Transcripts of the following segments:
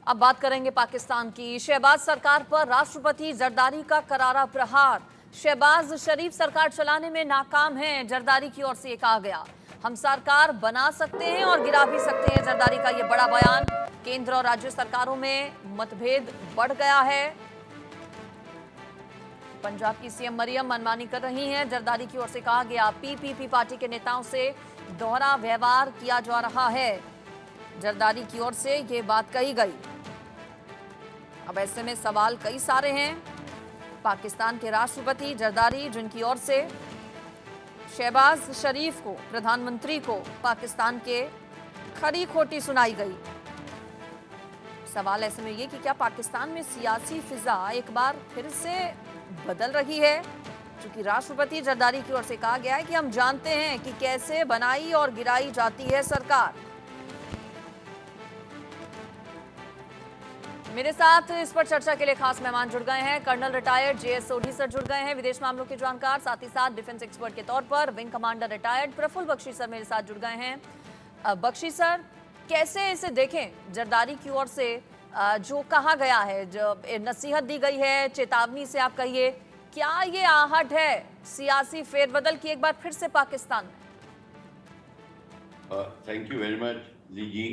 अब बात करेंगे पाकिस्तान की। शहबाज सरकार पर राष्ट्रपति जरदारी का करारा प्रहार। शहबाज शरीफ सरकार चलाने में नाकाम है, जरदारी की ओर से कहा गया। हम सरकार बना सकते हैं और गिरा भी सकते हैं, जरदारी का यह बड़ा बयान। केंद्र और राज्य सरकारों में मतभेद बढ़ गया है। पंजाब की सीएम मरियम मनमानी कर रही हैं, जरदारी की ओर से कहा गया। पीपीपी पार्टी के नेताओं से दोहरा व्यवहार किया जा रहा है, जरदारी की ओर से यह बात कही गई। अब ऐसे में सवाल कई सारे हैं। पाकिस्तान के राष्ट्रपति जरदारी, जिनकी ओर से शहबाज शरीफ को, प्रधानमंत्री को पाकिस्तान के खरी खोटी सुनाई गई। सवाल ऐसे में ये कि क्या पाकिस्तान में सियासी फिजा एक बार फिर से बदल रही है? क्योंकि राष्ट्रपति जरदारी की ओर से कहा गया है कि हम जानते हैं कि कैसे बनाई और गिराई जाती है सरकार। मेरे साथ इस पर चर्चा के लिए खास मेहमान जुड़ गए हैं। Colonel retired JS Sodhi sir जुड़ गए हैं, विदेश मामलों के जानकार, साथ ही साथ डिफेंस एक्सपर्ट के तौर पर wing commander retired Prafulla Bakshi sir मेरे साथ जुड़ गए हैं। बख्शी सर, कैसे इसे देखें? जरदारी की ओर से जो कहा गया है, जो नसीहत दी गई है, चेतावनी से आप कहिए, क्या ये आहट है सियासी फेरबदल की एक बार फिर से पाकिस्तान में? थैंक यू वेरी मच जी।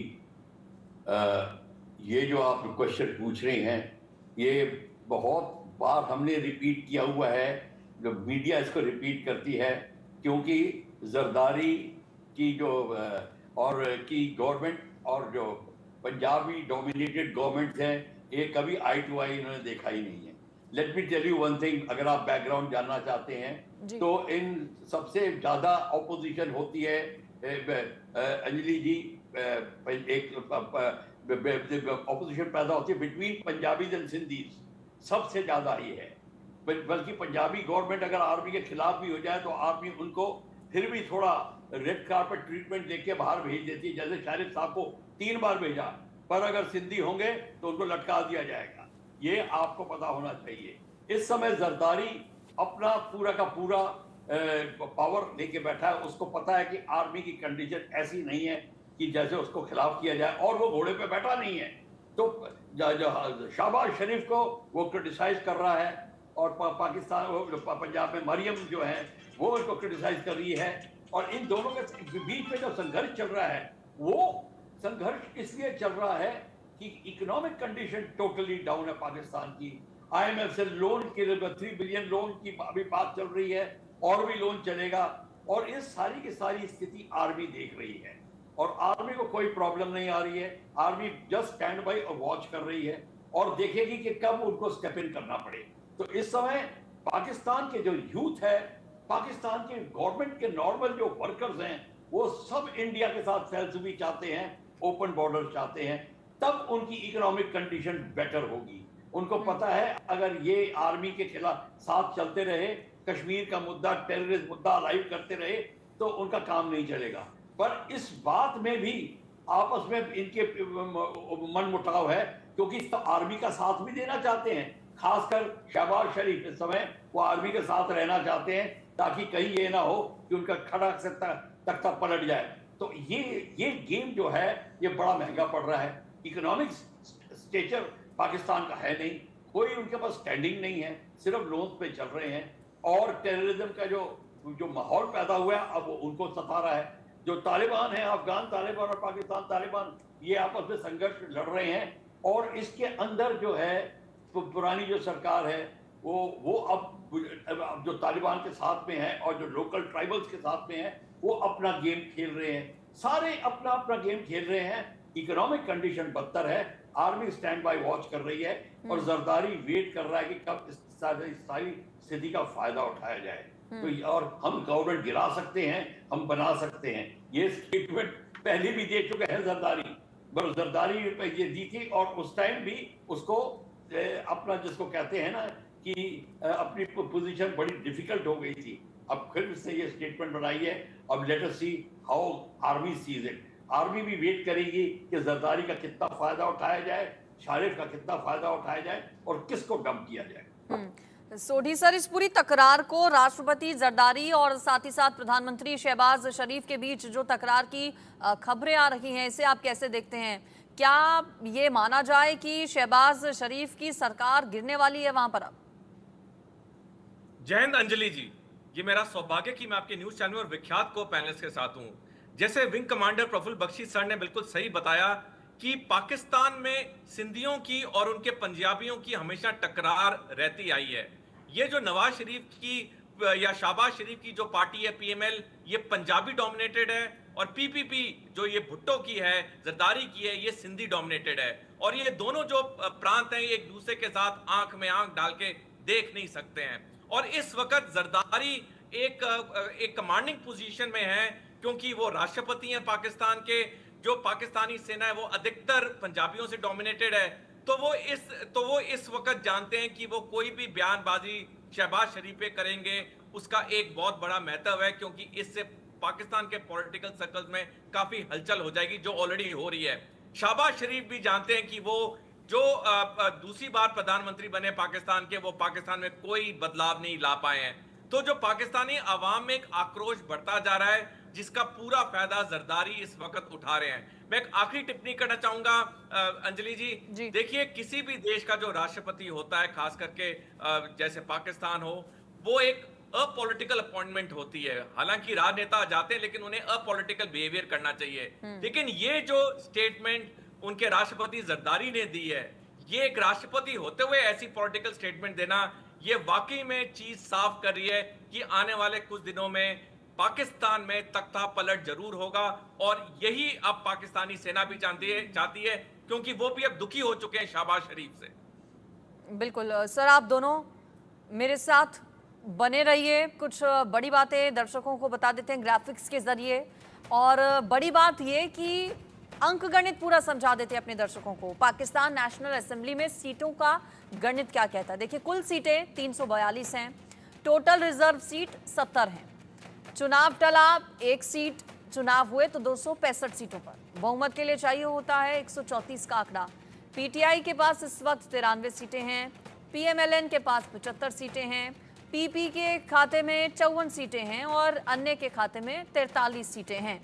ये जो आप क्वेश्चन पूछ रहे हैं, ये बहुत बार हमने रिपीट किया हुआ है, जो मीडिया इसको रिपीट करती है, क्योंकि जरदारी की जो और की गवर्नमेंट और जो पंजाबी डोमिनेटेड गवर्नमेंट है, ये कभी आई टू आई इन्होंने देखा ही नहीं है। Let me tell you one thing, अगर आप बैकग्राउंड जानना चाहते हैं तो इन सबसे ज्यादा ऑपोजिशन होती है अंजलि जी, एक ऑपोजिशन पैदा होती है बिटवीन पंजाबीज एंड सिंधीज, सबसे ज्यादा ही है। बल्कि पंजाबी गवर्नमेंट अगर आर्मी के खिलाफ भी हो जाए तो आर्मी उनको फिर भी थोड़ा रेड कार्पेट ट्रीटमेंट देके बाहर भेज देती है, जैसे शारिफ साहब को 3 बार भेजा, पर अगर सिंधी होंगे तो उनको लटका दिया जाएगा। ये आपको पता होना चाहिए। इस समय जरदारी अपना पूरा का पूरा पावर लेके बैठा है। उसको पता है कि आर्मी की कंडीशन ऐसी नहीं है कि जैसे उसको खिलाफ किया जाए, और वो घोड़े पे बैठा नहीं है। तो शहबाज शरीफ को वो क्रिटिसाइज कर रहा है, और पाकिस्तान पंजाब में मरियम जो है वो उसको क्रिटिसाइज कर रही है, और इन दोनों के बीच में जो संघर्ष चल रहा है, वो संघर्ष इसलिए चल रहा है कि इकोनॉमिक कंडीशन टोटली डाउन है पाकिस्तान की। IMF से लोन के 3 बिलियन लोन की अभी बात चल रही है, और भी लोन चलेगा, और इस सारी की सारी स्थिति आर्मी देख रही है, और आर्मी को कोई प्रॉब्लम नहीं आ रही है। आर्मी जस्ट स्टैंड बाई और वॉच कर रही है, और देखेगी कि कब उनको स्टेप इन करना पड़े। तो इस समय पाकिस्तान के जो यूथ है, पाकिस्तान के गवर्नमेंट के नॉर्मल जो वर्कर्स हैं, वो सब इंडिया के साथ सेल्फी चाहते हैं, ओपन बॉर्डर चाहते हैं, तब उनकी इकोनॉमिक कंडीशन बेटर होगी। उनको पता है अगर ये आर्मी के खिलाफ साथ चलते रहे, कश्मीर का मुद्दा, टेररिस्ट मुद्दा अलाइव करते रहे, तो उनका काम नहीं चलेगा। पर इस बात में भी आपस में इनके मन मुटाव है, क्योंकि तो आर्मी का साथ भी देना चाहते हैं। खासकर शहबाज शरीफ इस समय वो आर्मी के साथ रहना चाहते हैं, ताकि कहीं ये ना हो कि उनका खड़ा तख्ता पलट जाए। तो ये गेम जो है, ये बड़ा महंगा पड़ रहा है। इकोनॉमिक स्टेचर पाकिस्तान का है नहीं, कोई उनके पास स्टैंडिंग नहीं है, सिर्फ लोन्स पे चल रहे हैं, और टेररिज्म का जो माहौल पैदा हुआ है, अब वो उनको सता रहा है। जो तालिबान है, अफगान तालिबान और पाकिस्तान तालिबान, ये आपस में संघर्ष लड़ रहे हैं, और इसके अंदर जो है पुरानी जो सरकार है, वो अब जो तालिबान के साथ में है और जो लोकल ट्राइबल्स के साथ में है, वो अपना गेम खेल रहे हैं। सारे अपना अपना गेम खेल रहे हैं। इकोनॉमिक कंडीशन बदतर है, आर्मी स्टैंड बाय वॉच कर रही है, और जरदारी वेट कर रहा है कि कब इस सारी स्थिति का फायदा उठाया जाए। तो और हम गवर्नमेंट गिरा सकते हैं, हम बना सकते हैं, ये स्टेटमेंट पहले भी दे चुके हैं जरदारी। जरदारी ये दी थी, और उस टाइम भी उसको अपना, जिसको कहते हैं ना कि अपनी पोजीशन बड़ी डिफिकल्ट हो गई थी। अब फिर से ये स्टेटमेंट बनाई है। अब let us see how army sees it. Army भी वेट करेगी कि जरदारी का कितना फायदा उठाया जाए, शारिफ का कितना फायदा उठाया जाए, और किसको डंप किया जाए। सोढी सर, इस पूरी तकरार को राष्ट्रपति जरदारी और साथ ही साथ प्रधानमंत्री शहबाज शरीफ के बीच जो तकरार की खबरें आ रही हैं, इसे आप कैसे देखते हैं? क्या ये माना जाए कि शहबाज शरीफ की सरकार गिरने वाली है वहां पर अब? जय हिंद अंजलि जी। ये मेरा सौभाग्य कि मैं आपके न्यूज चैनल और विख्यात को पैनलिस्ट के साथ हूं। जैसे wing commander Prafulla Bakshi sir ने बिल्कुल सही बताया कि पाकिस्तान में सिंधियों की और उनके पंजाबियों की हमेशा टकरार रहती आई है। ये जो नवाज शरीफ की या शहबाज शरीफ की जो पार्टी है पीएमएल, ये पंजाबी डोमिनेटेड है, और पीपीपी जो ये भुट्टो की है, जरदारी की है, ये सिंधी डोमिनेटेड है। और ये दोनों जो प्रांत हैं, एक दूसरे के साथ आंख में आंख डाल के देख नहीं सकते हैं। और इस वक्त जरदारी एक कमांडिंग पोजीशन में है, क्योंकि वो राष्ट्रपति हैं पाकिस्तान के। जो पाकिस्तानी सेना है वो अधिकतर पंजाबियों से डोमिनेटेड है। तो वो इस वक्त जानते हैं कि वो कोई भी बयानबाजी शहबाज शरीफ पे करेंगे, उसका एक बहुत बड़ा महत्व है, क्योंकि इससे पाकिस्तान के पॉलिटिकल सर्कल्स में काफी हलचल हो जाएगी, जो ऑलरेडी हो रही है। शहबाज शरीफ भी जानते हैं कि वो जो दूसरी बार प्रधानमंत्री बने पाकिस्तान के, वो पाकिस्तान में कोई बदलाव नहीं ला पाए हैं। तो जो पाकिस्तानी आवाम में एक आक्रोश बढ़ता जा रहा है, जिसका पूरा फायदा जरदारी इस वक्त उठा रहे हैं। मैं एक आखिरी टिप्पणी करना चाहूंगा अंजलि जी। देखिए, किसी भी देश का जो राष्ट्रपति होता है, खास करके जैसे पाकिस्तान हो, वो एक अपॉलिटिकल अपॉइंटमेंट होती है। हालांकि राजनेता जाते हैं, लेकिन उन्हें अपॉलिटिकल बिहेवियर करना चाहिए। लेकिन ये जो स्टेटमेंट उनके राष्ट्रपति जरदारी ने दी है, ये एक राष्ट्रपति होते हुए ऐसी पॉलिटिकल स्टेटमेंट देना, ये वाकई में चीज साफ कर रही है कि आने वाले कुछ दिनों में पाकिस्तान में तख्ता पलट जरूर होगा। और यही अब पाकिस्तानी सेना भी चाहती है, क्योंकि वो भी अब दुखी हो चुके हैं शहबाज शरीफ से। बिल्कुल सर, आप दोनों मेरे साथ बने रहिए। कुछ बड़ी बातें दर्शकों को बता देते हैं ग्राफिक्स के जरिए। और बड़ी बात ये कि अंकगणित पूरा समझा देते हैं अपने दर्शकों को। पाकिस्तान नेशनल असेंबली में सीटों का गणित क्या कहता है। देखिए, कुल सीटें 342 हैं, टोटल रिजर्व सीट 70 हैं। चुनाव टला, एक सीट चुनाव हुए तो 265 सीटों पर। बहुमत के लिए चाहिए होता है 134 का आंकड़ा। पीटीआई के पास इस वक्त 93 सीटें हैं, पीएमएलएन के पास 75 सीटें हैं, पीपी के खाते में 54 सीटें हैं और अन्य के खाते में 43 सीटें हैं।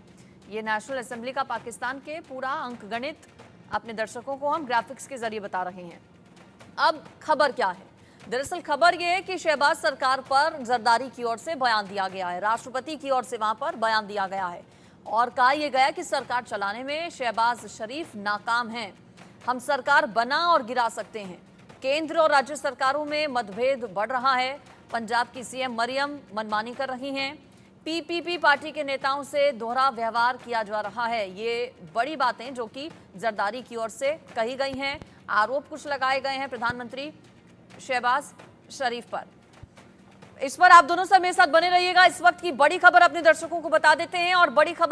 ये नेशनल असेंबली का पाकिस्तान के पूरा अंकगणित अपने दर्शकों को हम ग्राफिक्स के जरिए बता रहे हैं। अब खबर क्या है? दरअसल खबर यह है कि शहबाज सरकार पर जरदारी की ओर से बयान दिया गया है, राष्ट्रपति की ओर से वहां पर बयान दिया गया है और कहा यह गया कि सरकार चलाने में शहबाज शरीफ नाकाम हैं। हम सरकार बना और गिरा सकते हैं। केंद्र और राज्य सरकारों में मतभेद बढ़ रहा है। पंजाब की सीएम मरियम मनमानी कर रही हैं। पीपीपी पार्टी के नेताओं से दोहरा व्यवहार किया जा रहा है। ये बड़ी बातें जो कि जरदारी की ओर से कही गई हैं। आरोप कुछ लगाए गए हैं प्रधानमंत्री शहबाज शरीफ पर। इस पर आप दोनों सर मेरे साथ बने रहिएगा। इस वक्त की बड़ी खबर अपने दर्शकों को बता देते हैं। और बड़ी खबर